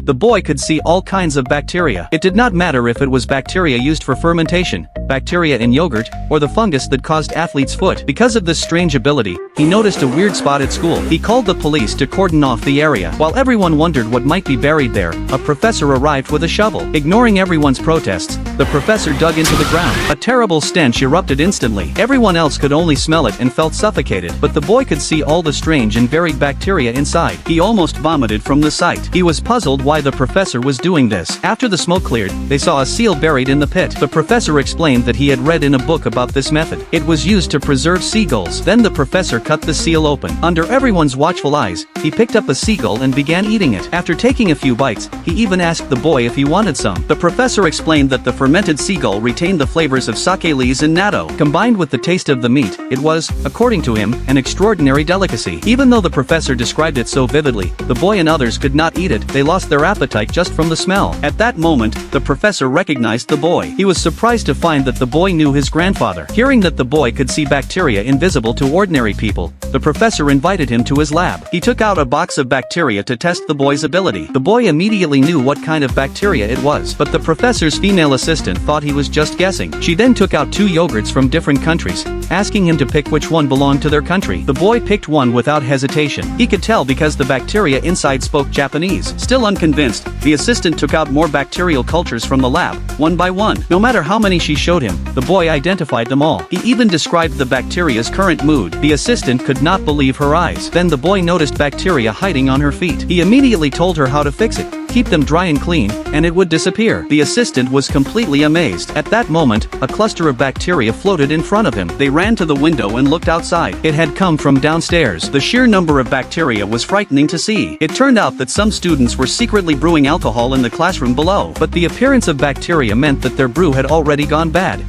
The boy could see all kinds of bacteria. It did not matter if it was bacteria used for fermentation, bacteria in yogurt, or the fungus that caused athlete's foot. Because of this strange ability, he noticed a weird spot at school. He called the police to cordon off the area. While everyone wondered what might be buried there, a professor arrived with a shovel. Ignoring everyone's protests, the professor dug into the ground. A terrible stench erupted instantly. Everyone else could only smell it and felt suffocated, but the boy could see all the strange and varied bacteria inside. He almost vomited from the sight. He was puzzled why the professor was doing this. After the smoke cleared, they saw a seal buried in the pit. The professor explained that he had read in a book about this method. It was used to preserve seagulls. Then the professor cut the seal open. Under everyone's watchful eyes, he picked up a seagull and began eating it. After taking a few bites, he even asked the boy if he wanted some. The professor explained that the fermented seagull retained the flavors of sake leaves and natto. Combined with the taste of the meat, it was, according to him, an extraordinary delicacy. Even though the professor described it so vividly, the boy and others could not eat it. They lost their appetite just from the smell. At that moment, the professor recognized the boy. He was surprised to find that the boy knew his grandfather. Hearing that the boy could see bacteria invisible to ordinary people, the professor invited him to his lab. He took out a box of bacteria to test the boy's ability. The boy immediately knew what kind of bacteria it was, but the professor's female assistant thought he was just guessing. She then took out 2 yogurts from different countries, asking him to pick which one belonged to their country. The boy picked one without hesitation. He could tell because the bacteria inside spoke Japanese. Still unconvinced, the assistant took out more bacterial cultures from the lab, one by one. No matter how many she showed him, the boy identified them all. He even described the bacteria's current mood. The assistant could not believe her eyes. Then the boy noticed bacteria hiding on her feet. He immediately told her how to fix it. Keep them dry and clean, and it would disappear. The assistant was completely amazed. At that moment, a cluster of bacteria floated in front of him. They ran to the window and looked outside. It had come from downstairs. The sheer number of bacteria was frightening to see. It turned out that some students were secretly brewing alcohol in the classroom below, but the appearance of bacteria meant that their brew had already gone bad.